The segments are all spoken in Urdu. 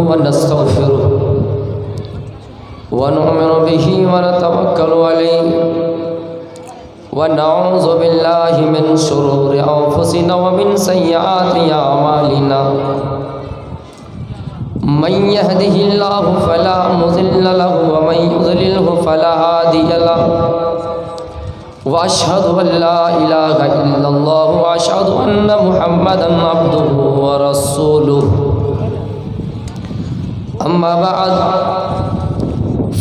ونستغفره ونؤمن به ونتوكل عليه ونعوذ بالله من شرور أنفسنا ومن سيئات أعمالنا من يهده الله فلا مضل له ومن يضلله فلا هادي له وأشهد أن لا إله إلا الله وأشهد أن محمدا عبده ورسوله أما بعد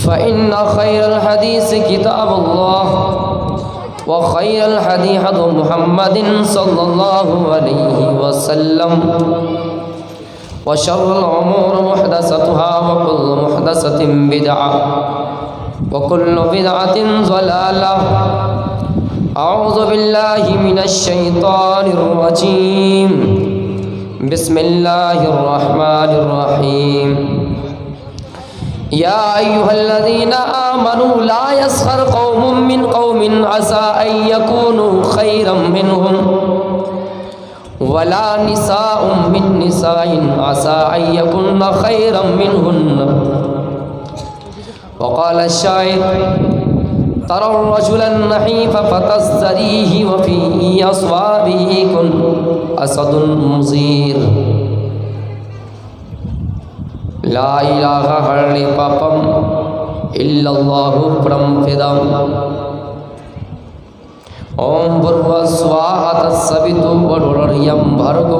فإن خير الحديث كتاب الله وخير الهدي هدي محمد صلى الله عليه وسلم وشر الأمور محدثاتها وكل محدثة بدعة وكل بدعة ضلالة أعوذ بالله من الشيطان الرجيم بسم الله الرحمن الرحيم يا أيها الذين آمنوا لا يسخر قوم من قوم عسى أن يكونوا خيرا منهم ولا نساء من نساء عسى أن يكن خيرا منهن وقال الشاعر ترى الرجل النحيف فتزدريه وفي أصوابه كن أسد مزير لا إله ہرلی پاپم إلا الله پرمپدم اوم بھروا سواہا تسویتو وڈریم بھرگو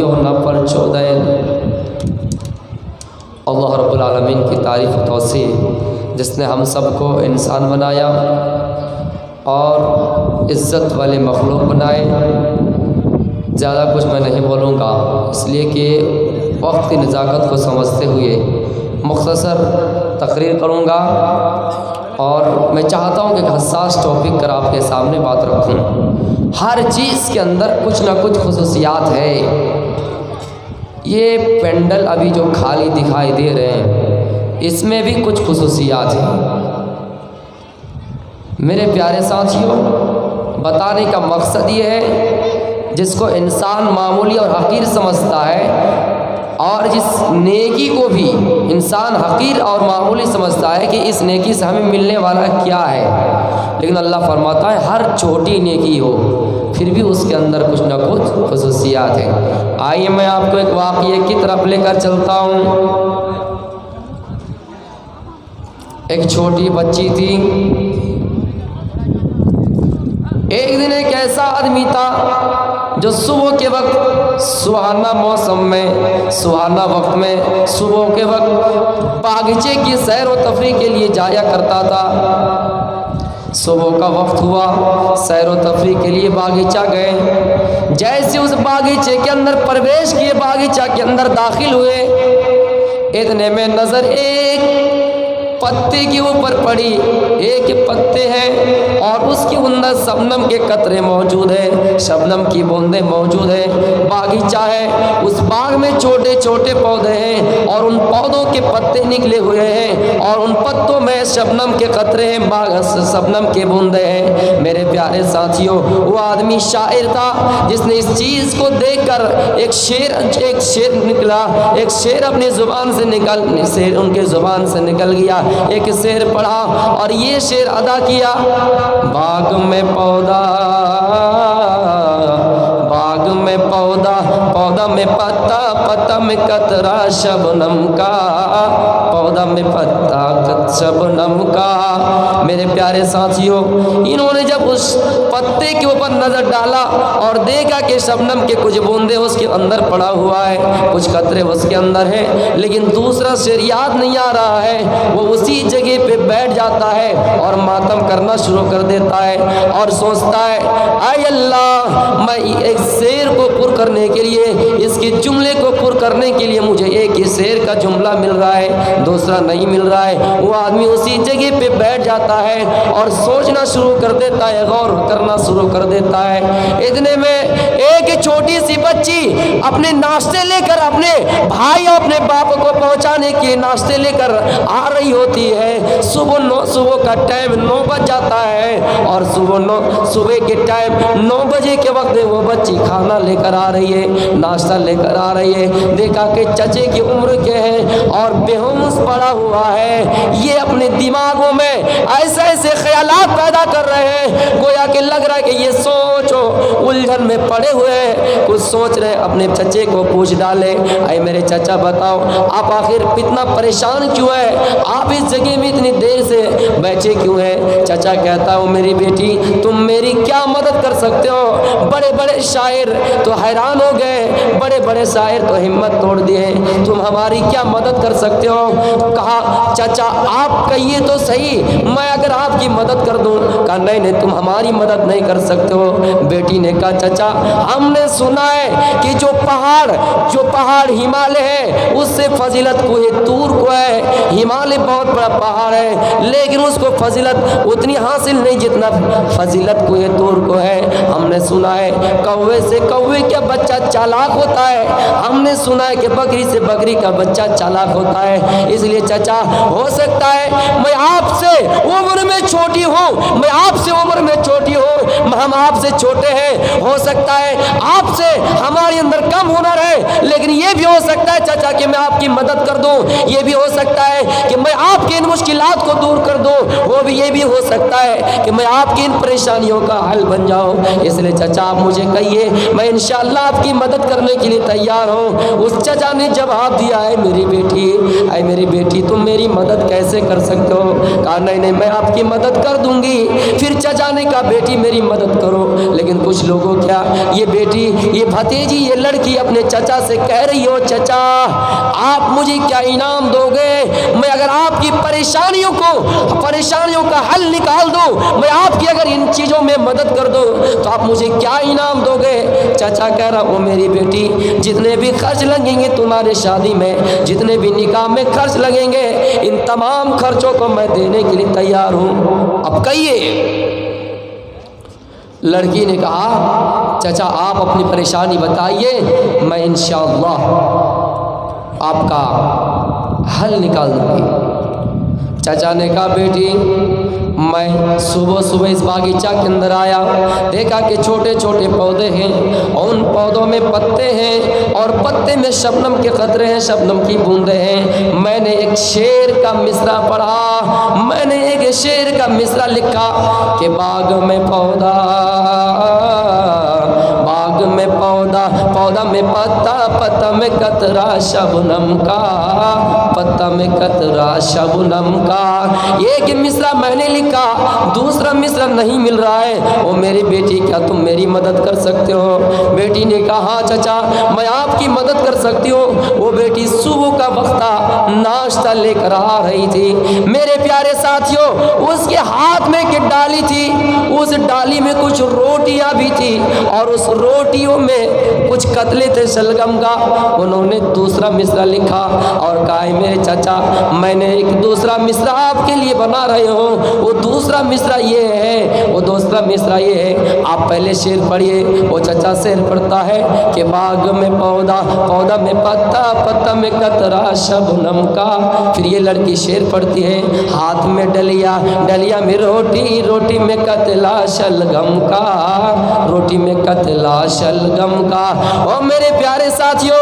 یو نہ پرچودین۔ اللہ رب العالمین کی تعریف و توصیف جس نے ہم سب کو انسان بنایا اور عزت والے مخلوق بنائے۔ زیادہ کچھ میں نہیں بولوں گا اس لیے کہ وقت کی نزاکت کو سمجھتے ہوئے مختصر تقریر کروں گا، اور میں چاہتا ہوں کہ ایک حساس ٹاپک کر آپ کے سامنے بات رکھوں۔ ہر چیز کے اندر کچھ نہ کچھ خصوصیات ہے۔ یہ پینڈل ابھی جو خالی دکھائی دے رہے ہیں اس میں بھی کچھ خصوصیات ہیں۔ میرے پیارے ساتھیوں، بتانے کا مقصد یہ ہے جس کو انسان معمولی اور حقیر سمجھتا ہے، اور جس نیکی کو بھی انسان حقیر اور معمولی سمجھتا ہے کہ اس نیکی سے ہمیں ملنے والا کیا ہے، لیکن اللہ فرماتا ہے ہر چھوٹی نیکی ہو پھر بھی اس کے اندر کچھ نہ کچھ خصوصیات ہیں۔ آئیے میں آپ کو ایک واقعے کی طرف لے کر چلتا ہوں۔ ایک چھوٹی بچی تھی۔ ایک دن ایک ایسا آدمی تھا جو صبح کے وقت سہانا موسم میں، سہانا وقت میں صبح کے وقت باغیچے کی سیر و تفریح کے لیے جایا کرتا تھا۔ صبح کا وقت ہوا، سیر و تفریح کے لیے باغیچہ گئے۔ جیسے اس باغیچے کے اندر پرویش کیے، باغیچہ کے اندر داخل ہوئے، اتنے میں نظر ایک پتے کے اوپر پڑی۔ ایک پتے ہیں اور اس کے اندر شبنم کے قطرے موجود ہیں، شبنم کی بوندیں موجود ہیں۔ باغیچہ ہے، اس باغ میں چھوٹے چھوٹے پودے ہیں اور ان پودوں کے پتے نکلے ہوئے ہیں اور ان پتوں میں شبنم کے قطرے ہیں، شبنم کے بوندیں ہیں۔ میرے پیارے ساتھیوں، وہ آدمی شاعر تھا جس نے اس چیز کو دیکھ کر ایک شعر نکلا، ایک شعر اپنی زبان سے ان کے زبان سے نکل گیا۔ ایک شعر پڑھا اور یہ شعر ادا کیا۔ باغ میں پودا، باغ میں پودا، پودا میں پتا، پتا میں قطرہ شبنم کا، پودا میں پتا شبنم کا۔ میرے پیارے ساتھیوں، انہوں نے جب اس پتے کے اوپر نظر ڈالا اور دیکھا کہ شبنم کے کچھ بوندے اس کے اندر پڑا ہوا ہے، کچھ قطرے اس کے اندر ہیں، لیکن دوسرا شعر یاد نہیں آ رہا ہے، وہ اسی جگہ پہ بیٹھ جاتا ہے اور ماتم کرنا شروع کر دیتا ہے اور سوچتا ہے اے اللہ، میں ایک شعر کو پر کرنے کے لیے، اس کے جملے کو پر کرنے کے لیے مجھے ایک ہی شعر کا جملہ مل رہا ہے، دوسرا نہیں مل رہا ہے۔ وہ آدمی اسی جگہ پہ بیٹھ جاتا ہے اور سوچنا شروع کر دیتا ہے، غور کرنا شروع کر دیتا ہے۔ اتنے میں ایک چھوٹی سی بچی اپنے ناشتے لے کر اپنے بھائی اور اپنے باپ کو پہنچانے کے ناشتے لے کر آ رہی ہوتی ہے۔ صبح کا ٹائم 9 بج جاتا ہے اور صبح کے ٹائم 9 بجے کے وقت وہ بچی کھانا لے کر آ رہی ہے، ناشتہ لے کر آ رہی ہے۔ دیے, دیکھا کہ چچے کی عمر کے ہیں اور بےہوش پڑا ہوا ہے. یہ اپنے دماغوں میں ایسے ایسے خیالات پیدا کر رہے ہیں, گویا کہ لگ رہا ہے کہ یہ سوچو الجھن میں پڑے ہوئے ہیں, کچھ سوچ رہے. اپنے چچے کو پوچھ ڈالے, اے میرے چچا بتاؤ آپ آخر اتنا پریشان کیوں ہے, آپ اس جگہ میں اتنی دیر سے بیٹھے کیوں ہیں؟ چچا کہتا ہوں میری بیٹی تم میری کیا مدد کر سکتے ہو؟ بڑے بڑے شاعر تو حیران ہو گئے, بڑے بڑے شاعر تو ہمت توڑ دیے, تم ہماری کیا مدد کر سکتے ہو؟ کہا چچا آپ کہیے تو صحیح, میں اگر آپ کی مدد کر دوں. کہا نہیں نہیں تم ہماری مدد نہیں کر سکتے ہو. بیٹی نے کہا چچا ہم نے سنا ہے کہ جو پہاڑ ہمالیہ ہے اس سے فضیلت کوہ طور کو ہے. ہمالیہ بہت بڑا پہاڑ ہے لیکن اس کو فضیلت اتنی حاصل نہیں جتنا فضیلت کوہ طور کو ہے. ہم نے سنا ہے کوے سے کوے کا بچہ چالاک ہوتا ہے, ہم نے سنا ہے کہ بکری سے بکری کا بچہ چالاک ہوتا ہے. اس لیے چچا ہو سکتا ہے میں آپ سے عمر میں چھوٹی ہوں, میں آپ سے عمر میں چھوٹی ہوں, ہم آپ سے چھوٹے ہیں, ہو سکتا ہے آپ سے ہمارے اندر کم ہنر ہے, لیکن یہ بھی ہو سکتا ہے چچا کہ میں آپ کی مدد کر دوں. یہ بھی ہو سکتا ہے کہ میں آپ کی ان مشکلات کو دور کر دوں. یہ بھی ہو سکتا ہے کہ میں آپ کی ان پریشانیوں کا حل بن جاؤں. اس لیے چچا آپ مجھے کہیے, میں انشاءاللہ آپ کی مدد کرنے کے لیے تیار ہوں. اس چچا نے جواب دیا اے میری بیٹی تم میری مدد کیسے کر سکتے ہو؟ کہا نہیں میں آپ کی مدد کر دوں گی. پھر چچا نے کہا بیٹی میری مدد کرو. لیکن کچھ لوگوں کیا یہ بیٹی یہ بھتیجی یہ لڑکی اپنے چچا سے کہہ رہی ہو چچا آپ مجھے کیا انعام دو گے؟ میں اگر آپ کی پریشانیوں کا حل نکال دوں, میں آپ کی اگر ان چیزوں میں مدد کر دوں تو آپ مجھے کیا انعام دو گے؟ چچا کہہ رہا ہوں میری بیٹی جتنے بھی خرچ لگیں گے تمہارے شادی میں, جتنے بھی نکاح میں خرچ لگیں گے, ان تمام خرچوں کو میں دینے کے لیے تیار ہوں. اب کہیے. لڑکی نے کہا چچا آپ اپنی پریشانی بتائیے, میں انشاءاللہ آپ کا حل نکال دوں گی. چچا نے کہا بیٹی میں صبح اس باغیچہ کے اندر آیا, دیکھا کہ چھوٹے چھوٹے پودے ہیں اور ان پودوں میں پتے ہیں اور پتے میں شبنم کے قطرے ہیں, شبنم کی بوندیں ہیں. میں نے ایک شعر کا مصرع پڑھا, میں نے ایک شعر کا مصرع لکھا کہ باغ میں پودا پودا میں پتا, پتا میں قطرہ شبنم کا, پتا میں قطرہ شبنم کا. ایک مصرع میں نے لکھا, دوسرا مصرع نہیں مل رہا ہے. وہ میری بیٹی کیا تم میری مدد کر سکتے ہو؟ بیٹی نے کہا ہاں چچا میں آپ کی مدد کر سکتی ہوں. وہ بیٹی صبح کا وقت تھا, ناشتہ لے کر آ رہی تھی. میرے پیارے ساتھیوں اس کے ہاتھ میں ایک ڈالی تھی, اس ڈالی میں کچھ روٹیاں بھی تھی اور اس روٹیوں میں کچھ قتلے تھے شلگم کا. انہوں نے دوسرا مصرع لکھا اور کہا میرے چچا میں نے ایک دوسرا مصرع آپ کے لیے بنا رہے ہوں. وہ دوسرا مصرع یہ ہے آپ پہلے شعر پڑھیے. وہ چچا شعر پڑھتا ہے کہ باغ میں پودا میں پتا, پتا میں قطرہ شبنم کا. پھر یہ لڑکی شعر پڑھتی ہے ہاتھ میں ڈلیا, ڈلیا میں روٹی, روٹی میں قتلہ شلگم کا, روٹی میں قتلہ شلگم کا. اور میرے پیارے ساتھیوں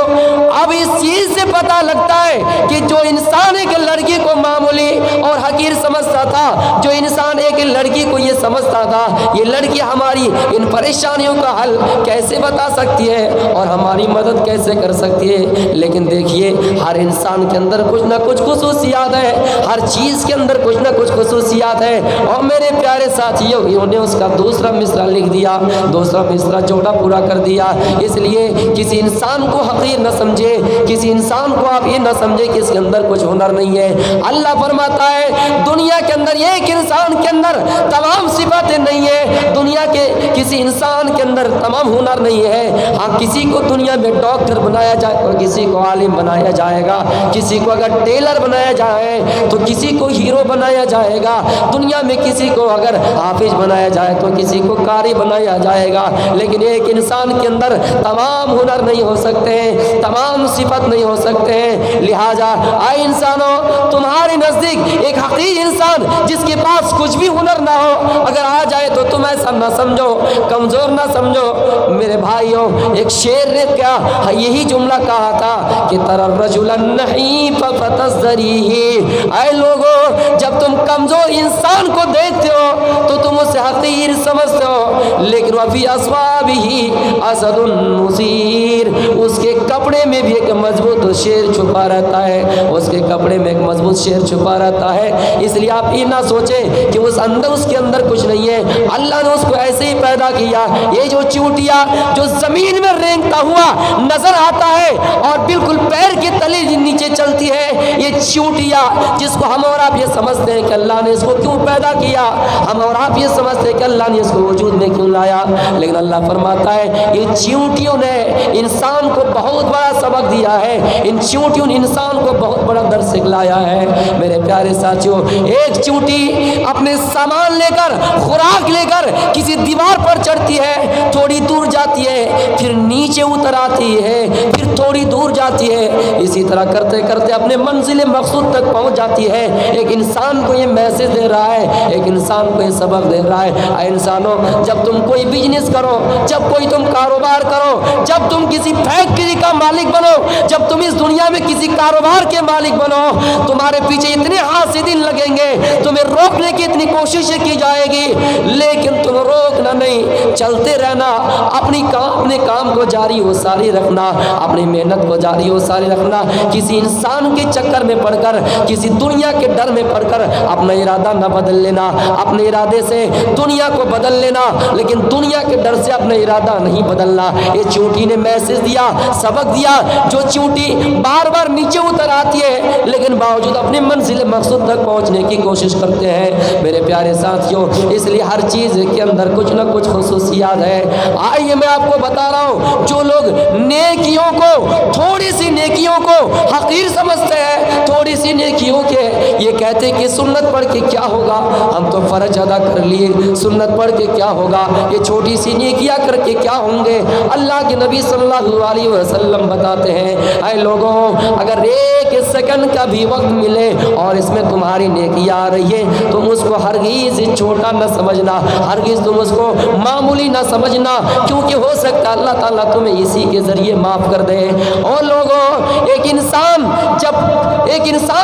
اب اس چیز سے پتہ لگتا ہے کہ جو انسان ایک لڑکی کو معمولی اور حقیر سمجھتا تھا, جو انسان ایک لڑکی کو یہ سمجھتا تھا یہ لڑکی ہماری ان پریشانیوں کا حل کیسے بتا سکتی ہے اور ہماری مدد کیسے کر سکتی ہے. لیکن دیکھیے ہر انسان کے اندر کچھ نہ کچھ خصوصیات ہے, ہر چیز کے اندر کچھ نہ کچھ خصوصیات ہے. اور میرے پیارے ساتھیوں انہوں نے اس کا دوسرا مصرع لکھ دیا, دوسرا مصرع چھوٹا پورا کر دیا. اس لیے کسی انسان کو حقیر نہ سمجھے, کسی انسان کو آپ یہ نہ سمجھے کہ اس کے اندر کچھ ہنر نہیں ہے. اللہ فرماتا ہے دنیا کے اندر ایک انسان کے اندر تمام صفاتیں نہیں ہے, دنیا کے کسی انسان کے اندر تمام ہنر نہیں ہے. ہاں کسی کو دنیا میں ڈاکٹر بنایا جائے اور کسی کو عالم بنایا جائے گا, کسی کو اگر ٹیلر بنایا جائے تو کسی کو ہیرو بنایا جائے گا, دنیا میں کسی کو اگر حافظ بنایا جائے تو کسی کو قاری بنایا جائے گا. لیکن ایک انسان کے اندر تمام ہنر نہیں ہو سکتے ہیں, تمام صفت نہیں ہو سکتے ہیں. لہٰذا اے انسانوں تمہارے نزدیک ایک حقیقی انسان جس کے پاس کچھ بھی ہنر نہ ہو، اگر آ جائے تو تم ایسا نہ سمجھو، کمزور نہ سمجھو۔ میرے بھائیوں، ایک شیر نے کیا یہی جملہ کہا تھا کہ تر الرجل النحیف فتزدریہ، اے لوگوں جب تم کمزور انسان کو دیکھتے ہو تو تم اسے حقیر سمجھتے ہو، لیکن وفی اصوابہ اسد نصیر، اس کے کپڑے میں بھی ایک مضبوط شیر چھپا رہتا ہے، اس کے کپڑے میں ایک مضبوط شیر چھپا رہتا ہے۔ اس لیے آپ یہ نہ سوچیں کہ اس کے اندر کچھ نہیں ہے، اللہ نے اس کو ایسے ہی پیدا کیا۔ یہ جو چونٹیا جو زمین میں رینگتا ہوا نظر آتا ہے اور بالکل پیر کے تلے نیچے چلتی ہے، یہ چونٹیا جس کو ہم اور آپ یہ سمجھتے ہیں کہ اللہ نے اس کو کیوں پیدا کیا، ہم اور آپ یہ سمجھتے ہیں کہ اللہ نے اس کو وجود میں کیوں لایا، لیکن اللہ فرماتا ہے یہ چونٹیوں نے انسان کو بہت بڑا سبق دیا ہے، ان چونٹیوں نے انسان کو بہت بڑا درس سکھلایا ہے۔ میرے پیارے ساتھیوں، ایک چونٹی اپنے سامان لے کر، خوراک لے کر کسی دیوار پر چڑھتی ہے، تھوڑی دور جاتی ہے، پھر نیچے اتر آتی ہے، پھر تھوڑی دور جاتی ہے، اسی طرح کرتے کرتے اپنے منزل مقصود تک پہنچ جاتی ہے۔ ایک انسان کو یہ میسج دے رہا ہے، ایک انسان کو یہ سبق دے رہا ہے، اے انسانوں جب تم کوئی بزنس کرو، جب کوئی تم کاروبار کرو، جب تم کسی فیکٹری کا مالک بنو، جب تم اس دنیا میں کسی کاروبار کے مالک بنو، تمہارے پیچھے اتنے حاسدین لگیں گے، تمہیں روکنے کی اتنی کوششیں کی جائے گی، لیکن تم روکنا نہیں، چلتے رہنا، اپنے کام کو جاری و ساری رکھنا، اپنی محنت کو جاری و ساری رکھنا، کسی انسان کے چکر میں پڑ کر، کسی دنیا کے ڈر میں پڑ کر اپنا ارادہ نہ بدل لینا، اپنے ارادے سے دنیا کو بدل لینا، لیکن دنیا کے ڈر سے اپنا ارادہ نہیں بدلنا۔ یہ چونٹی نے میسج دیا، سبق دیا، جو چونٹی بار بار نیچے اتر آتی ہے لیکن باوجود اپنے منزل مقصود تک پہنچنے کی کوشش کرتے ہیں۔ میرے پیارے ساتھیوں، اس لیے ہر چیز کے اندر کچھ نہ کچھ خصوصیات ہے۔ آئیے میں آپ کو بتا رہا ہوں، جو لوگ نیکیوں کو، تھوڑی سی نیکیوں کو حقیر سمجھتے ہیں، تھوڑی سی نیکیوں کے یہ کہتے کہ سنت پڑھ کے کیا ہوگا، ہم تو فرض ادا کر لیے، سنت پڑھ کے کیا ہوگا، یہ چھوٹی سی نیکیاں کر کے کیا ہوں گے۔ اللہ کے نبی صلی اللہ علیہ وسلم بتاتے ہیں، اے لوگوں اگر ایک سیکنڈ کا بھی وقت ملے اور اس میں تمہاری نیکیاں آ رہی ہے، تم اس کو ہرگز چھوٹا نہ سمجھنا، ہرگز تم اس کو معمولی نہ سمجھنا، کیونکہ ہو سکتا ہے اللہ تعالیٰ تمہیں اسی کے ذریعے معاف کر دے۔ اور لوگوں ایک انسان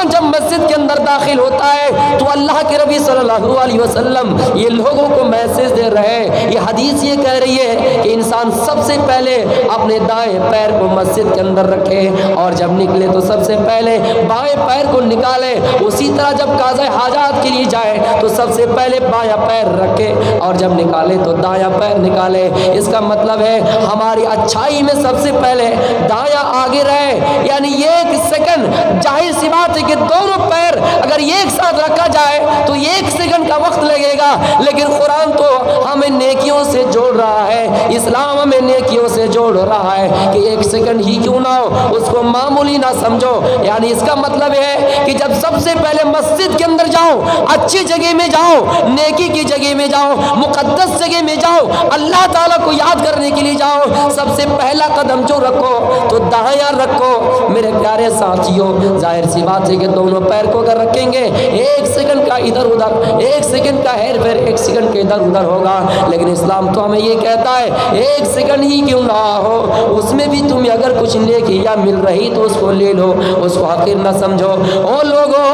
جب مسجد کے اندر داخل ہوتا ہے تو اللہ کے نبی صلی اللہ علیہ وسلم یہ لوگوں کو میسج دے رہے ہیں، یہ حدیث یہ کہہ رہی ہے کہ انسان سب سے پہلے اپنے دائیں پیر کو مسجد کے اندر رکھے اور جب نکلے تو سب سے پہلے بائیں پیر کو نکالے، اسی طرح جب قضاء حاجات کے لیے جائے تو سب سے پہلے بایاں پیر رکھے اور جب نکالے تو دایاں پیر نکالے۔ اس کا مطلب ہے ہماری اچھائی میں سب سے پہلے دایاں آگے رہے، یعنی ایک سیکنڈ، ظاہر سی بات ہے کہ دونوں پیر اگر ایک ساتھ رکھا جائے تو ایک سیکنڈ کا وقت لگے گا، لیکن قرآن تو ہمیں نیکیوں سے جوڑ رہا ہے، اسلام ہمیں نیکیوں سے جوڑ رہا ہے کہ ایک سیکنڈ ہی کیوں نہ ہو اس کو معمولی نہ سمجھو۔ یعنی اس کا مطلب ہے کہ جب سب سے پہلے مسجد کے اندر جاؤ، اچھی جگہ میں جاؤ، نیکی کی جگہ میں جاؤ، مقدس جگہ میں جاؤ، اللہ تعالیٰ کو یاد کرنے کے لیے جاؤ، سب سے پہلا قدم جو رکھو تو دایاں رکھو۔ میرے پیارے ساتھیوں، ظاہر سی بات ہے کہ دونوں پیر کو اگر رکھیں گے ایک سیکنڈ کا ادھر ادھر، ایک سیکنڈ کا ہیر پھیر ایک سیکنڈ کے ادھر ادھر ہوگا، لیکن اسلام تو ہمیں یہ کہتا ہے ایک سیکنڈ ہی کیوں نہ ہو، اس میں بھی تمہیں اگر کچھ نیکیاں مل رہی تو اس کو لے لو، اس کو حقیر نہ سمجھو۔ او لوگوں،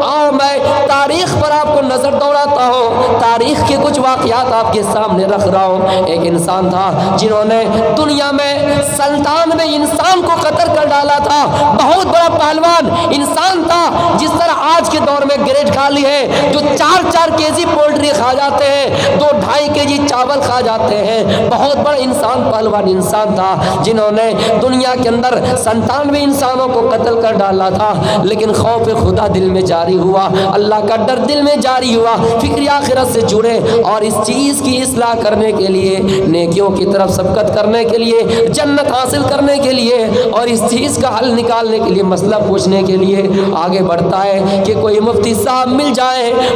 آؤ میں تاریخ پر آپ کو نظر دوڑاتا ہوں، تاریخ کے کچھ واقعات آپ کے سامنے رکھ رہا ہوں۔ ایک انسان تھا جنہوں نے دنیا میں 97 انسان کو قتل کر ڈالا تھا، بہت بڑا پہلوان انسان تھا، جس طرح آج کے دور میں گریڈ کھالی ہے جو 4 کیجی پولٹری کھا جاتے ہیں، 2-2.5 کیجی چاول کھا جاتے ہیں، بہت بڑا انسان، پہلوان انسان تھا جنہوں نے دنیا کے اندر 97 انسانوں کو قتل کر ڈالا تھا، لیکن خوف خدا دل میں جاری ہوا، اللہ کا ڈر دل میں جاری ہوا، فکر آخرت سے جڑے اور اس چیز کی اصلاح کرنے کے لیے، نیکیوں کی طرف سبقت کرنے کے لیے، جنت حاصل کرنے کے لیے اور اس چیز کا حل نکالنے کے لیے، مسئلہ پوچھنے کے لیے آگے بڑھتا ہے کہ کوئی مفتی صاحب مل جائے،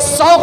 100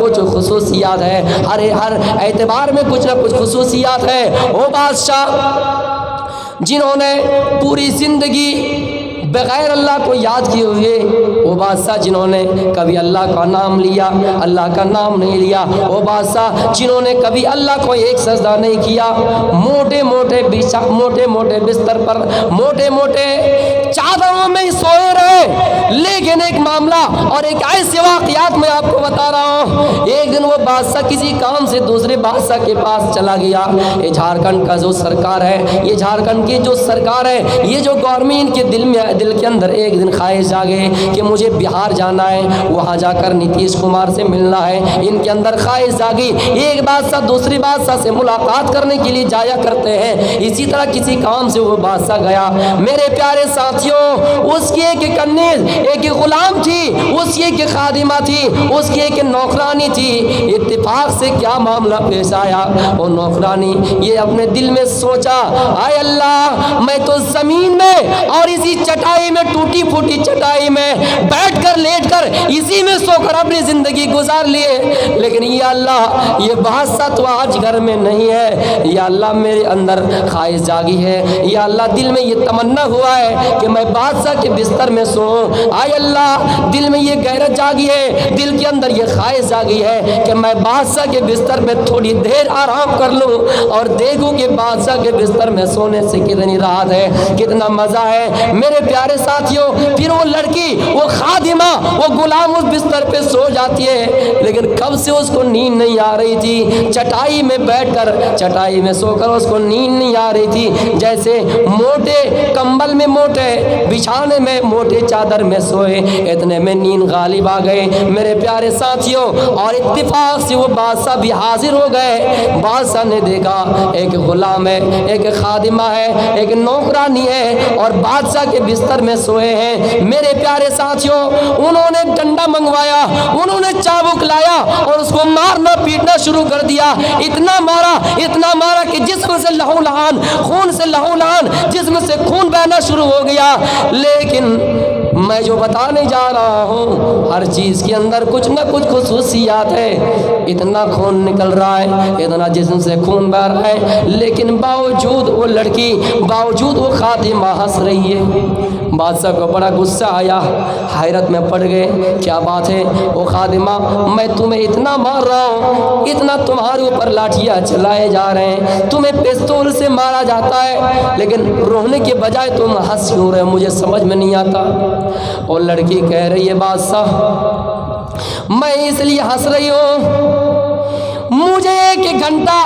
کچھ خصوصیات ہے، ہر اعتبار میں کچھ نہ کچھ خصوصیات ہے۔ وہ بادشاہ جنہوں نے پوری زندگی بغیر اللہ کو یاد کیے ہوئے، وہ بادشاہ جنہوں نے کبھی اللہ کا نام لیا، اللہ کا نام نہیں لیا، وہ بادشاہ جنہوں نے کبھی اللہ کو ایک سجدہ نہیں کیا، موٹے موٹے بستر پر موٹے موٹے چادروں میں ہی سوئے رہے۔ لیکن ایک معاملہ اور ایک ایسے واقعات میں آپ کو بتا رہا ہوں، ایک دن وہ بادشاہ کسی کام سے دوسرے بادشاہ کے پاس چلا گیا۔ یہ جھارکھنڈ کا جو سرکار ہے، یہ جھارکھنڈ کی جو سرکار ہے، یہ جو گورنمنٹ کے دل کے اندر ایک دن خواہش جاگے کہ مجھے بہار جانا ہے، وہاں جا کر نتیش کمار سے ملنا ہے۔ ان کے اندر خواہش جاگی، ایک بادشاہ دوسری بادشاہ سے ملاقات کرنے کے لیے جایا کرتے ہیں، اسی طرح کسی کام سے وہ بادشاہ گیا۔ میرے پیارے ساتھیوں، اس کی ایک کنیز، ایک غلام تھی، اس کی ایک خادمہ تھی، اس کی ایک نوکرانی تھی۔ اتفاق سے کیا معاملہ پیش آیا، وہ نوکرانی یہ اپنے دل میں سوچا، اے اللہ، میں تو زمین میں اور اسی چٹائی میں، ٹوٹی پھوٹی چٹائی میں بیٹھ کر لیٹ کر اسی میں سو کر اپنی زندگی گزار لیے، لیکن یا اللہ یہ بادشاہ تو آج گھر میں نہیں ہے۔ یا اللہ میرے اندر خواہش جاگی ہے، یا اللہ دل میں یہ تمنا ہوا ہے کہ میں بادشاہ کے بستر میں سوؤں۔ اے اللہ دل میں یہ غیرت جاگی ہے، دل کے اندر یہ خواہش جاگی ہے کہ میں بادشاہ کے بستر میں تھوڑی دیر آرام کر لوں اور دیکھوں کہ بادشاہ کے بستر میں سونے سے کتنی راحت ہے، کتنا مزہ ہے۔ میرے پیارے ساتھیوں، پھر وہ لڑکی، وہ خادمہ، وہ غلام اس بستر پہ سو جاتی ہے، لیکن کب سے اس کو نیند نہیں آ رہی تھی۔ چٹائی میں بیٹھ کر، چٹائی میں سو کر اس کو نیند نہیں آ رہی تھی، جیسے موٹے کمبل میں، موٹے بچھانے میں، موٹے چادر میں سوئے، اتنے میں نیند غالب آ گئے میرے پیارے ساتھیوں، اور اتفاق سے وہ بادشاہ بھی حاضر ہو گئے۔ بادشاہ نے دیکھا ایک غلام ہے، ایک خادمہ ہے، ایک نوکرانی ہے، اور بادشاہ کے بستر میں سوئے ہیں۔ میرے پیارے ساتھیوں، انہوں نے ڈنڈا منگوایا، انہوں نے چابک لایا اور اس کو مارنا پیٹنا شروع کر دیا۔ اتنا مارا کہ جسم سے لہو لہان، خون سے لہو لہان، جسم سے خون بہنا شروع ہو گیا۔ لیکن میں جو بتانے جا رہا ہوں، ہر چیز کے اندر کچھ نہ کچھ خصوصیات ہے۔ اتنا خون نکل رہا ہے، اتنا جسم سے خون بہ رہا ہے، لیکن باوجود وہ لڑکی، باوجود وہ خادمہ ہنس رہی ہے۔ بادشاہ کو بڑا غصہ آیا، حیرت میں پڑ گئے، کیا بات ہے؟ وہ خادمہ، میں تمہیں اتنا مار رہا ہوں، اتنا تمہارے اوپر لاٹھیاں چلائے جا رہے ہیں، تمہیں پستول سے مارا جاتا ہے، لیکن رونے کے بجائے تم ہنس کیوں رہے؟ مجھے سمجھ میں نہیں آتا۔ اور لڑکی کہہ رہی ہے، بادشاہ میں اس لیے ہنس رہی ہوں، مجھے ایک گھنٹہ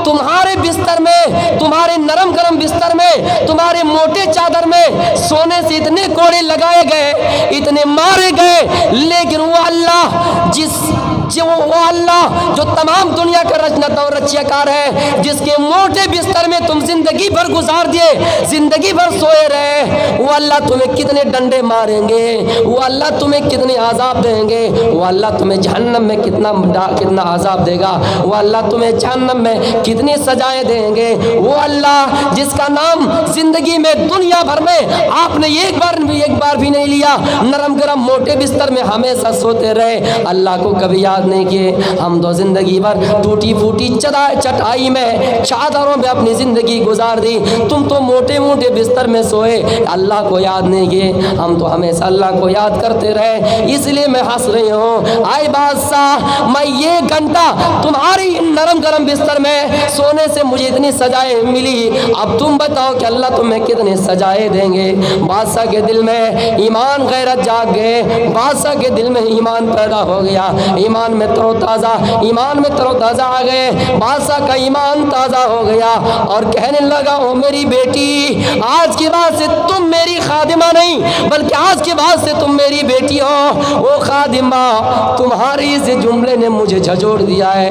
تمہارے بستر میں، تمہارے نرم گرم بستر میں، تمہارے موٹے چادر میں سونے سے اتنے کوڑے لگائے گئے، اتنے مارے گئے، لیکن وہ اللہ وہ اللہ جو تمام دنیا کا رچنتا اور رچیا کار ہے، جس کے موٹے بستر میں تم زندگی بھر گزار دیے، زندگی بھر سوئے رہے، وہ اللہ تمہیں کتنے ڈنڈے ماریں گے، وہ اللہ تمہیں کتنے عذاب دیں گے، وہ اللہ تمہیں جہنم میں کتنا عذاب دے گا، وہ اللہ تمہیں جہنم میں کتنی سزائیں دیں گے۔ وہ اللہ جس کا نام زندگی میں دنیا بھر میں آپ نے ایک بار بھی نہیں لیا، نرم گرم موٹے بستر میں ہمیشہ سوتے رہے، اللہ کو کبھی یاد نہیں کیے۔ ہم تو زندگی بھر ٹوٹی پھوٹی چٹائی میں، چادروں میں اپنی زندگی گزار دی، تم تو موٹے موٹے بستر میں سوئے، اللہ کو یاد نہیں کیے۔ ہم تو ہمیشہ اللہ کو یاد کرتے رہے، اس لیے میں ہنس رہی ہوں۔ آئے بادشاہ، میں یہ گھنٹہ تمہاری نرم گرم بستر میں سونے سے مجھے اتنی سزائیں ملی، اب تم بتاؤ کہ اللہ تمہیں کتنی سزائیں دیں گے۔ بادشاہ کے دل میں ایمان غیرت جاگ گئے، بادشاہ کے دل میں ایمان پیدا ہو گیا، ایمان میں تر و تازہ آ گئے، بادشاہ کا ایمان تازہ ہو گیا اور کہنے لگا، او میری بیٹی، آج کے بعد سے تم میری خادمہ نہیں بلکہ آج کے بعد سے تم میری بیٹی ہو۔ وہ خادمہ، تمہاری اس جملے نے مجھے جھنجھوڑ دیا ہے،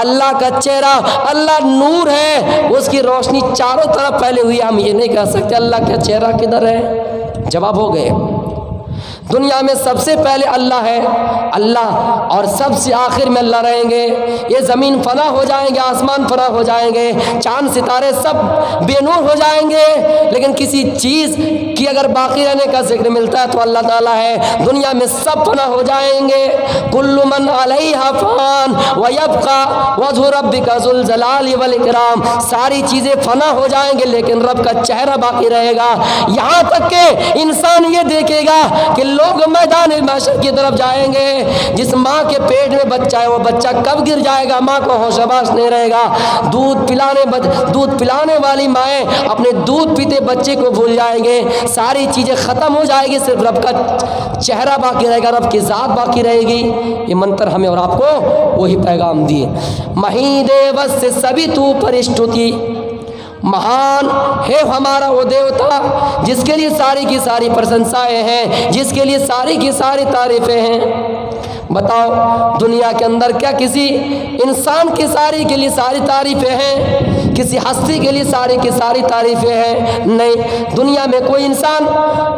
اللہ کا چہرہ، اللہ نور ہے، اس کی روشنی چاروں طرف پھیلی ہوئی ہے، ہم یہ نہیں کہہ سکتے اللہ کا چہرہ کدھر ہے۔ جواب ہو گئے، دنیا میں سب سے پہلے اللہ ہے، اللہ، اور سب سے آخر میں اللہ رہیں گے۔ یہ زمین فنا ہو جائیں گے، آسمان فنا ہو جائیں گے، چاند ستارے سب بے نور ہو جائیں گے، لیکن کسی چیز کی اگر باقی رہنے کا ذکر ملتا ہے تو اللہ تعالیٰ ہے۔ دنیا میں سب فنا ہو جائیں گے، کل من علیہا فان ویبقى وجہ ربک ذو الجلال والاکرام، ساری چیزیں فنا ہو جائیں گے لیکن رب کا چہرہ باقی رہے گا۔ یہاں تک کہ انسان یہ دیکھے گا کہ لوگ میدان محشر کی طرف جائیں گے، جس ماں کے پیٹ میں بچہ ہے وہ بچہ کب گر جائے گا ماں کو ہوش آباش نہیں رہے گا۔ دودھ پلانے والی مائیں اپنے دودھ پیتے بچے کو بھول جائیں گے، ساری چیزیں ختم ہو جائے گی، صرف رب کا چہرہ باقی رہے گا، رب کی ذات باقی رہے گی۔ یہ منتر ہمیں اور آپ کو وہی پیغام دیے۔ مہید وس سے سبھی تو پرستوتی، مہان ہے ہمارا وہ دیوتا جس کے لیے ساری کی ساری پرشنسائیں ہیں، جس کے لیے ساری کی ساری تعریفیں ہیں۔ بتاؤ دنیا کے اندر کیا کسی انسان کی ساری کے لیے ساری تعریفیں ہیں؟ کسی ہستی کے لیے ساری کی ساری تعریفیں ہیں؟ نہیں۔ دنیا میں کوئی انسان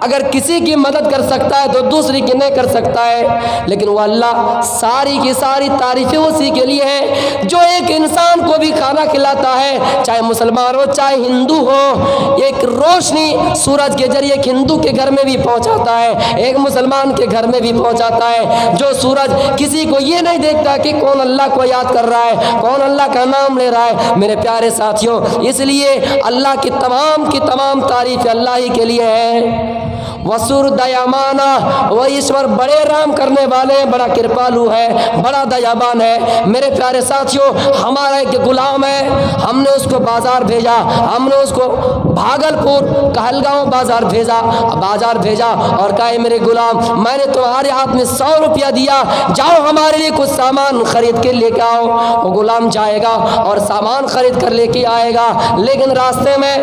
اگر کسی کی مدد کر سکتا ہے تو دوسری کی نہیں کر سکتا ہے، لیکن وہ اللہ ساری کی ساری تعریفیں اسی کے لیے ہیں جو ایک انسان کو بھی کھانا کھلاتا ہے، چاہے مسلمان ہو چاہے ہندو ہو۔ ایک روشنی سورج کے ذریعے ایک ہندو کے گھر میں بھی پہنچاتا ہے، ایک مسلمان کے گھر میں بھی پہنچاتا ہے۔ جو سورج کسی کو یہ نہیں دیکھتا کہ کون اللہ کو یاد کر رہا ہے، کون اللہ کا نام لے رہا ہے۔ میرے پیارے ساتھیوں، اس لیے اللہ کی تمام تعریف اللہ ہی کے لیے ہے۔ وسور دیامانا، وہ ایشور بڑے رام کرنے والے ہیں، بڑا کرپالو ہے، بڑا دیابان ہے۔ میرے پیارے ساتھیوں، ہمارا ایک غلام ہے، ہم نے اس کو بازار بھیجا، ہم نے اس کو بھاگلپور کہلگاؤں بازار بھیجا اور کہا میرے غلام میں نے تمہارے ہاتھ میں 100 روپیہ دیا، جاؤ ہمارے لیے کچھ سامان خرید کے لے کے آؤ۔ وہ غلام جائے گا اور سامان خرید کر لے کے آئے گا، لیکن راستے میں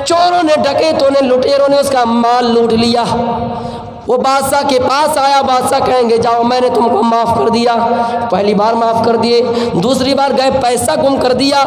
چوروں نے، ڈکیتوں نے، لٹیروں نے اس کا مال لوٹ لیا۔ وہ بادشاہ کے پاس آیا، بادشاہ کہیں گے جاؤ میں نے تم کو معاف کر دیا، پہلی بار معاف کر دیے، دوسری بار گئے پیسہ گم کر دیا،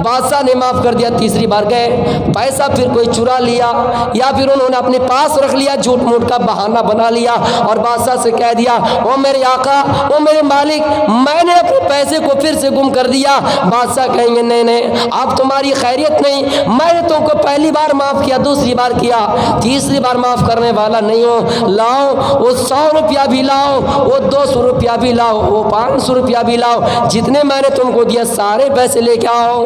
بادشاہ نے معاف کر دیا، تیسری بار گئے پیسہ پھر کوئی چرا لیا یا پھر انہوں نے اپنے پاس رکھ لیا، جھوٹ موٹ کا بہانہ بنا لیا اور بادشاہ سے کہہ دیا وہ میرے آقا، وہ میرے مالک، میں نے اپنے پیسے کو پھر سے گم کر دیا۔ بادشاہ کہیں گے نہیں اب تمہاری خیریت نہیں، میں نے تم کو پہلی بار معاف کیا، دوسری بار کیا، تیسری بار معاف کرنے والا نہیں ہوں۔ لاؤ وہ 100 روپیہ بھی لاؤ، وہ 200 روپیہ بھی لاؤ، وہ 500 روپیہ بھی لاؤ، جتنے میں نے تم کو دیا سارے پیسے لے کے آؤ۔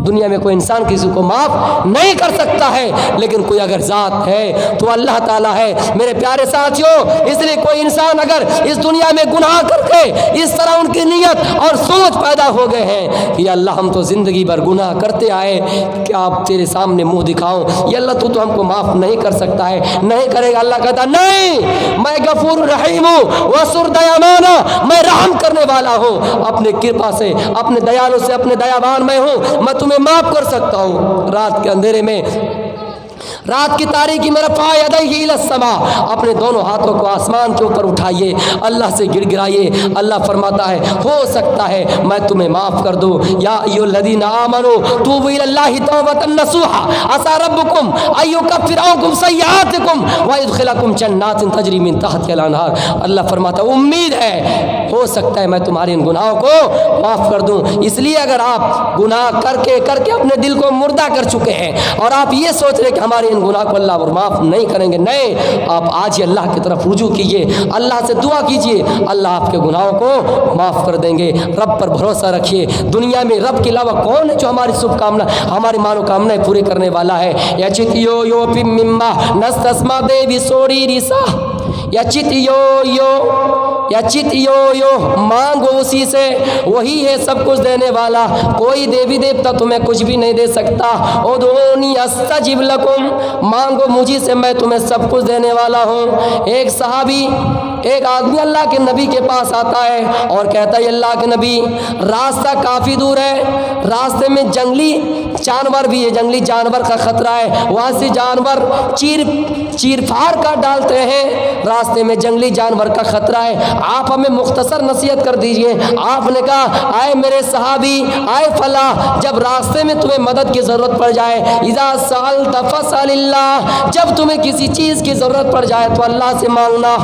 دنیا میں کوئی انسان کسی کو معاف نہیں کر سکتا ہے، لیکن کوئی اگر ذات ہے تو اللہ تعالیٰ ہے۔ میرے پیارے ساتھیوں، اس لیے کوئی انسان اگر اس دنیا میں گناہ کر کے اس طرح ان کی نیت اور سوچ پیدا ہو گئے ہیں کہ یا اللہ ہم تو زندگی بھر گناہ کرتے آئے، کیا آپ تیرے سامنے منہ دکھاؤں، یا اللہ تو ہم کو معاف نہیں کر سکتا ہے، نہیں کرے گا۔ اللہ کہتا نہیں، میں غفور رحیم ہوں، وسر دیامانا، میں رحم کرنے والا ہوں، اپنے کرپا سے، اپنے دیالو سے، اپنے دیابان میں ہوں، میں تمہیں معاف کر سکتا ہوں۔ رات کے اندھیرے میں، رات کی تاریکی میں رفع یدیہ الی السماء، اپنے دونوں ہاتھوں کو آسمان کے اوپر اٹھائیے، اللہ سے گر گرائیے۔ اللہ فرماتا ہے ہو سکتا ہے میں تمہیں معاف کر دوں۔ یا ایھا الذین آمنوا توبوا الی اللہ توبۃ نصوحا عسى ربکم ان یکفر عنکم سیئاتکم ویدخلکم جنات تجری من تحتها الانہار۔ اللہ فرماتا ہے امید ہے ہو سکتا ہے میں تمہارے ان گناہوں کو معاف کر دوں۔ اس لیے اگر آپ گناہ کر کے اپنے دل کو مردہ کر چکے ہیں اور آپ یہ سوچ رہے کہ ہمارے ان گناہ کو اللہ اور معاف نہیں کریں گے، نہیں، آپ آج ہی اللہ کی طرف رجوع کیجئے، اللہ سے دعا کیجئے، اللہ آپ کے گناہوں کو معاف کر دیں گے۔ رب پر بھروسہ رکھیے، دنیا میں رب کے علاوہ کون ہے جو ہماری شبھ کامنا، ہماری مانو کامنائیں پوری کرنے والا ہے؟ یچت یو یو پی مما نستسما دیوی سوری ریسا، یچت یو یو مانگو اسی سے، وہی ہے سب کچھ دینے والا، کوئی دیوی دیوتا تمہیں کچھ بھی نہیں دے سکتا۔ ادعونی استجب لکم، مانگو مجھے سے میں تمہیں سب کچھ دینے والا ہوں۔ ایک صحابی ایک آدمی اللہ کے نبی کے پاس آتا ہے اور کہتا ہے اللہ کے نبی راستہ کافی دور ہے, راستے میں جنگلی جانور بھی ہے, جنگلی جانور کا خطرہ ہے, وہاں سے جانور چیر پھاڑ کر ڈالتے ہیں, راستے میں جنگلی جانور کا خطرہ ہے, آپ ہمیں مختصر نصیحت کر دیجئے. آپ نے کہا آئے میرے صحابی, آئے فلاح, جب راستے میں تمہیں مدد کی ضرورت پڑ جائے, اذا سألت فاسأل اللہ, جب تمہیں کسی چیز کی ضرورت پڑ جائے تو اللہ سے مانگنا,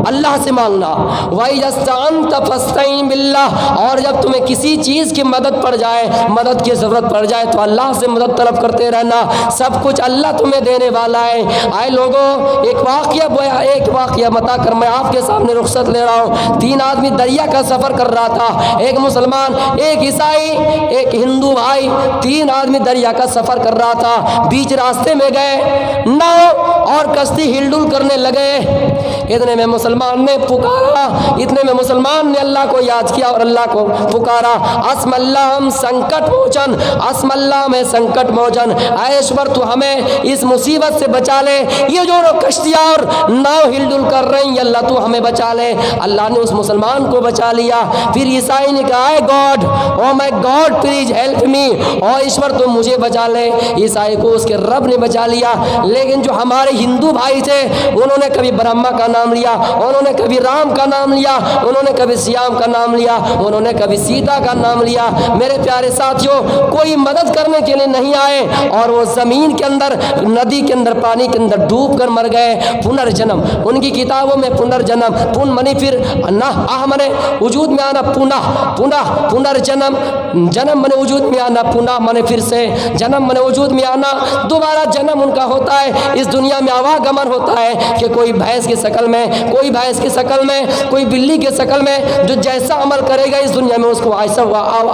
اللہ سے مانگنا. وَإِذَا اسْتَعَنْتَ فَاسْتَعِنْ بِاللَّهِ, اور جب تمہیں کسی چیز کی مدد پڑ جائے, مدد کی ضرورت پڑ جائے تو اللہ سے مدد طلب کرتے رہنا, سب کچھ اللہ تمہیں دینے والا ہے. آئے لوگوں, ایک واقعہ بتا کر میں آپ کے سامنے رخصت لے رہا ہوں. 3 آدمی دریا کا سفر کر رہا تھا, ایک مسلمان, ایک عیسائی, ایک ہندو بھائی, 3 آدمی دریا کا سفر کر رہا تھا. بیچ راستے میں گئے, ناؤ اور کشتی ہل ڈل کرنے لگے. اتنے میں مسلمان نے پکارا, اتنے میں مسلمان نے اللہ کو یاد کیا اور اللہ کو پکارا, اسم اللہ سنکٹ موچن, اسم اللہ میں سنکٹ موچن, اے ایشور تو ہمیں اس مصیبت سے بچا لے, یہ جو کشتیاں اور ناؤ ہل ڈل کر رہی ہیں اللہ تو ہمیں بچا لے. اللہ نے اس مسلمان کو بچا لیا. پھر عیسائی نے کہا اے God, oh my God please help me, او ایشور تو مجھے بچا لے. عیسائی کو اس کے رب نے بچا لیا. لیکن جو ہمارے ہندو بھائی تھے انہوں نے کبھی برہما کا نام لیا, انہوں نے کبھی رام کا نام لیا, انہوں نے کبھی سیام کا نام لیا, انہوں نے کبھی سیتا کا نام لیا. میرے پیارے ساتھیوں, کوئی مدد کرنے کے لیے نہیں آئے اور وہ زمین کے اندر, ندی کے اندر, پانی کے اندر ڈوب کر مر گئے. پنرجنم, ان کی کتابوں میں پنرجنم, پن منی پھر نہ, آہ منے وجود میں آنا, پنرجنم, جنم منے وجود میں آنا, پنہ منے پھر سے, جنم منے وجود میں آنا, دوبارہ جنم ان کا ہوتا ہے. اس دنیا میں آواگمن ہوتا ہے کہ کوئی بھینس کی شکل میں, کوئی بھینس کی شکل میں, کوئی بلی کی شکل میں, جو جیسا عمل کرے گا اس دنیا میں اس کو ایسا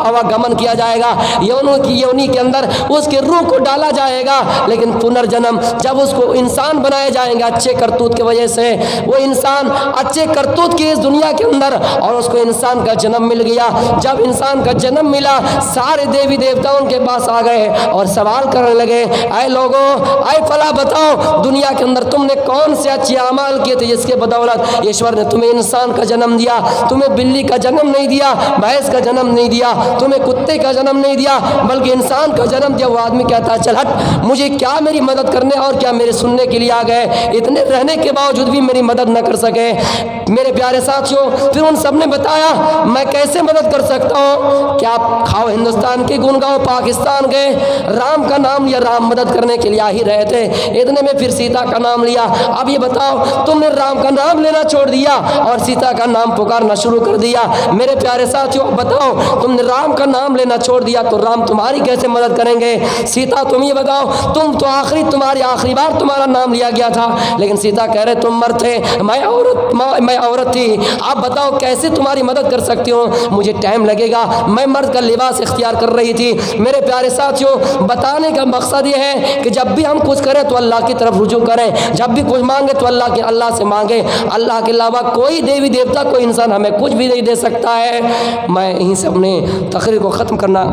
آواگمن کیا جائے گا. یونی کے اندر اس کے روح کو ڈالا جائے گا. لیکن پنرجنم, جب اس کو انسان بنائے جائیں گے اچھے کرتوت کی وجہ سے, وہ انسان اچھے کرتوت کی اس دنیا کے اندر, اور اس کو انسان کا جنم مل گیا. جب انسان کا جنم ملا, سارے دیوی دیوتا ان کے پاس آ گئے اور سوال کرنے لگے, اے لوگوں, اے فلا بتاؤ دنیا کے اندر تم نے کون سے اچھے اعمال کیے تھے جس کے بدولت ایشور نے تمہیں انسان کا جنم دیا, تمہیں بلی کا جنم نہیں دیا, بھینس کا جنم نہیں دیا, تمہیں کتے کا جنم نہیں دیا, بلکہ انسان کا جنم دیا. وہ آدمی کہتا ہے چل ہٹ, مجھے کیا میری مدد کرنے اور کیا میرے سننے کے لیے آ گئے, اتنے رہنے کے باوجود بھی میری مدد نہ کر سکے. میرے پیارے ساتھیوں, پھر ان سب نے بتایا میں کیسے مدد کر سکتا ہوں, کہ آپ کھاؤ ہندوستان کے گن گاؤ, پاکستان گئے, رام کا نام لیا, رام مدد کرنے کے لیے آ ہی رہے تھے. اتنے میں پھر سیتا کا نام لیا. اب یہ بتاؤ تم نے رام کا نام لینا چھوڑ دیا اور سیتا کا نام پکارنا شروع کر دیا. میرے پیارے ساتھیوں بتاؤ, تم نے رام کا نام لینا چھوڑ دیا تو رام تمہاری کیسے مدد کریں گے. سیتا تم یہ بتاؤ, تم تو تمہاری آخری بار تمہارا نام لیا گیا تھا, لیکن سیتا کہہ رہے تم مرد تھے, میں عورت تھی, آپ بتاؤ کیسے تمہاری مدد کر سکتی ہوں, مجھے ٹائم لگے گا, میں مرد کا لباس اختیار کر رہی تھی. میرے پیارے ساتھیوں, بتانے کا مقصد یہ ہے کہ جب بھی ہم کچھ کریں تو اللہ کی طرف رجوع کریں, جب بھی کچھ مانگے تو اللہ سے مانگے. اللہ کے علاوہ کوئی دیوی دیوتا, کوئی انسان ہمیں کچھ بھی نہیں دے سکتا ہے. میں یہیں سے اپنے تقریر کو ختم کرنا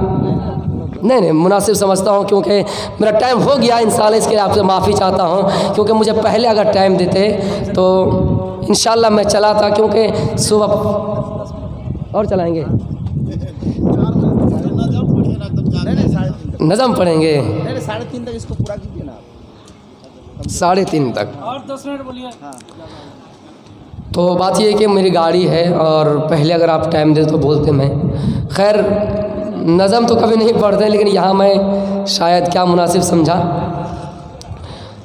نہیں مناسب سمجھتا ہوں, کیونکہ میرا ٹائم ہو گیا انشاءاللہ. اس کے لیے آپ سے معافی چاہتا ہوں, کیونکہ مجھے پہلے اگر ٹائم دیتے تو انشاءاللہ میں چلا تھا, کیونکہ صبح اور چلائیں گے, نظم پڑھیں گے 3:30 تک اس کو پورا کیجیے نا, 3:30 تک. اور 10 منٹ بولیے. تو بات یہ ہے کہ میری گاڑی ہے اور پہلے اگر آپ ٹائم دے تو بولتے. میں خیر نظم تو کبھی نہیں پڑھتے, لیکن یہاں میں شاید کیا مناسب سمجھا.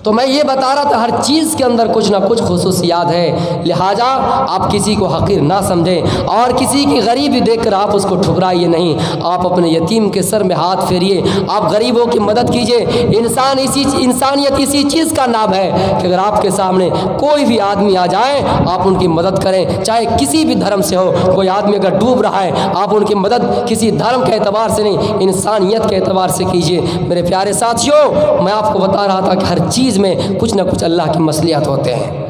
تو میں یہ بتا رہا تھا ہر چیز کے اندر کچھ نہ کچھ خصوصیات ہے, لہٰذا آپ کسی کو حقیر نہ سمجھیں اور کسی کی غریبی دیکھ کر آپ اس کو ٹھکرائیے نہیں. آپ اپنے یتیم کے سر میں ہاتھ پھیریے, آپ غریبوں کی مدد کیجیے. انسانیت اسی چیز کا نام ہے کہ اگر آپ کے سامنے کوئی بھی آدمی آ جائے آپ ان کی مدد کریں, چاہے کسی بھی دھرم سے ہو. کوئی آدمی اگر ڈوب رہا ہے آپ ان کی مدد کسی دھرم کے اعتبار سے نہیں, انسانیت کے اعتبار سے کیجیے. میرے پیارے ساتھیوں, میں آپ کو بتا رہا تھا کہ ہر چیز میں کچھ نہ کچھ اللہ کی مصلحت ہوتے ہیں.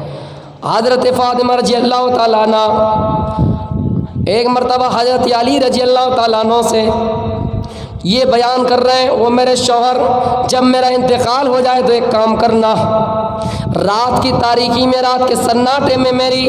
حضرت فاطمہ رضی اللہ تعالیٰ عنہ ایک مرتبہ حضرت علی رضی اللہ تعالیٰ عنہ سے یہ بیان کر رہے ہیں, وہ میرے شوہر جب میرا انتقال ہو جائے تو ایک کام کرنا, رات کی تاریکی میں, رات کے سناٹے میں میری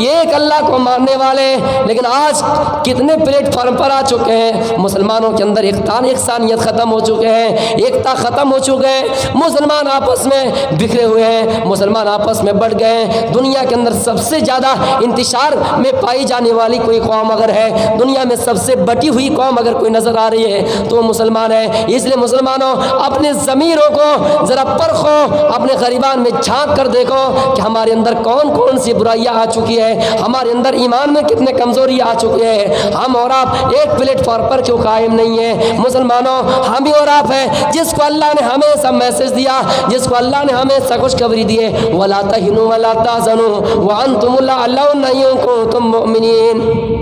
ایک اللہ کو ماننے والے، لیکن آج کتنے پلیٹ فارم پر آ چکے ہیں، مسلمانوں کے اندر یکسانیت ختم ہو چکے ہیں، ایکتا ختم ہو چکے ہیں، مسلمان آپس میں بکھرے ہوئے ہیں، مسلمان آپس میں بٹ گئے ہیں۔ دنیا کے اندر سب سے زیادہ انتشار میں پائی جانے والی کوئی قوم اگر ہے، دنیا میں سب سے بٹی ہوئی قوم اگر کوئی نظر آ رہی ہے تو وہ مسلمان ہے۔ اس لیے مسلمانوں اپنے ضمیروں کو ذرا پرکھو، اپنے غریبان میں جھانک کر دیکھو کہ ہمارے اندر کون کون سی برائیاں آ چکی ہے، ہمارے اندر ایمان میں کتنے کمزوری آ چکی ہے۔ ہم اور آپ ایک پلیٹ فارم پر کیوں قائم نہیں ہیں؟ مسلمانوں ہم ہی اور آپ ہیں جس کو اللہ نے ہمیں سب میسج دیا، جس کو اللہ نے ہمیں سب خوشخبری دی ہے، وَلَا تَهِنُوا وَلَا تَحْزَنُوا وَأَنْتُمُ الْأَعْلَوْنَ إِن كُنتُم مُّؤْمِنِينَ۔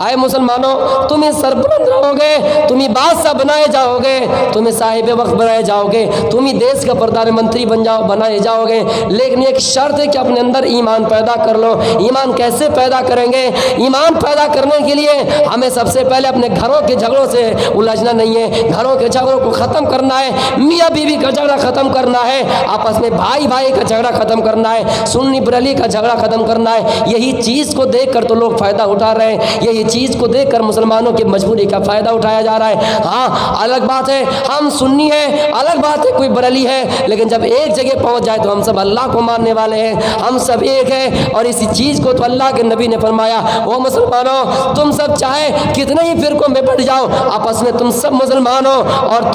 آئے مسلمانوں، تم ہی سربلند رہو گے، تم ہی بادشاہ بنائے جاؤ گے، تم ہی صاحب وقت بنائے جاؤ گے، تم ہی دیش کا پردھان منتری بنائے جاؤ گے، لیکن ایک شرط ہے کہ اپنے اندر ایمان پیدا کر لو۔ ایمان کیسے پیدا کریں گے؟ ایمان پیدا کرنے کے لیے ہمیں سب سے پہلے اپنے گھروں کے جھگڑوں سے الجھنا نہیں ہے، گھروں کے جھگڑوں کو ختم کرنا ہے، میاں بیوی کا جھگڑا ختم کرنا ہے، آپس میں بھائی بھائی کا جھگڑا ختم کرنا ہے، سنی بریلی کا جھگڑا ختم کرنا ہے۔ یہی چیز کو دیکھ کر تو لوگ فائدہ اٹھا رہے ہیں، یہی چیز کو دیکھ کر مسلمانوں کی مجبوری کا فائدہ اٹھایا جا رہا ہے۔ ہاں الگ بات ہے ہم سنی ہیں، الگ بات ہے کوئی بریلی ہے، لیکن جب ایک جگہ پہنچ جائے تو ہم سب اللہ کو ماننے والے ہیں، ہم سب ایک ہیں۔ اور اسی چیز کو تو اللہ کے نبی نے فرمایا، وہ مسلمانوں تم سب چاہے کتنے ہی فرقوں میں بٹ جاؤ، آپس میں تم سب مسلمان ہو، اور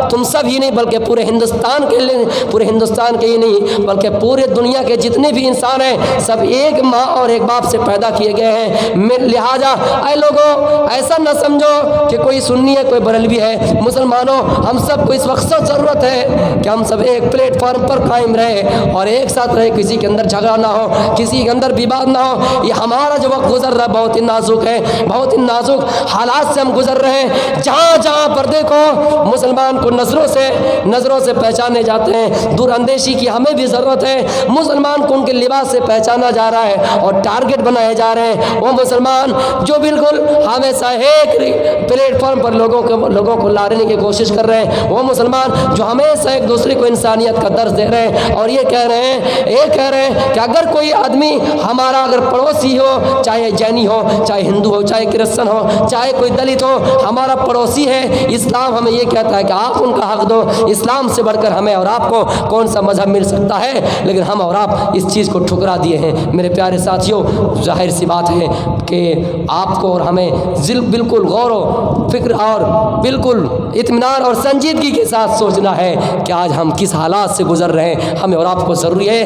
تم سب ہی نہیں بلکہ پورے ہندوستان کے ہی نہیں بلکہ پورے دنیا کے جتنے بھی انسان ہیں سب ایک ماں اور ایک باپ سے پیدا کیے گئے ہیں۔ لہٰذا اے لوگوں ایسا نہ سمجھو کہ کوئی سنی ہے کوئی بریلوی ہے، مسلمانوں ہم سب کو اس وقت ضرورت ہے کہ ہم سب ایک پلیٹ فارم پر قائم رہے اور ایک ساتھ رہے، کسی کے اندر جھگڑا نہ ہو، کسی کے اندر وواد نہ ہو۔ یہ ہمارا جو وقت گزر رہا ہے بہت ہی نازک ہے، بہت ہی نازک حالات سے ہم گزر رہے ہیں۔ جہاں جہاں پر دیکھو مسلمان کو نظروں سے پہچانے جاتے ہیں، دور اندیشی کی ہمیں بھی ضرورت ہے۔ مسلمان کو ان کے لباس سے پہچانا جا رہا ہے اور ٹارگٹ بنائے جا رہے ہیں۔ وہ مسلمان جو بالکل ہمیشہ ایک پلیٹ فارم پر لوگوں کو لانے کی کوشش کر رہے ہیں، وہ مسلمان جو ہمیشہ ایک دوسرے کو انسانیت کا درس دے رہے ہیں اور یہ کہہ رہے ہیں کہ اگر کوئی آدمی ہمارا اگر پڑوسی ہو، چاہے جینی ہو، چاہے ہندو ہو، چاہے کرسچن ہو، چاہے کوئی دلت ہو، ہمارا پڑوسی ہے، اسلام ہمیں یہ کہتا ہے کہ آپ ان کا حق دو۔ اسلام سے بڑھ کر ہمیں اور آپ کو کون سا مذہب مل سکتا ہے؟ لیکن ہم اور آپ اس چیز کو ٹھکرا دیے ہیں۔ میرے پیارے ساتھیوں، ظاہر سی بات ہے کہ آپ کو اور ہمیں بالکل غور و فکر اور بالکل اطمینان اور سنجیدگی کے ساتھ سوچنا ہے کہ آج ہم کس حالات سے گزر رہے ہیں۔ ہمیں اور آپ کو ضروری ہے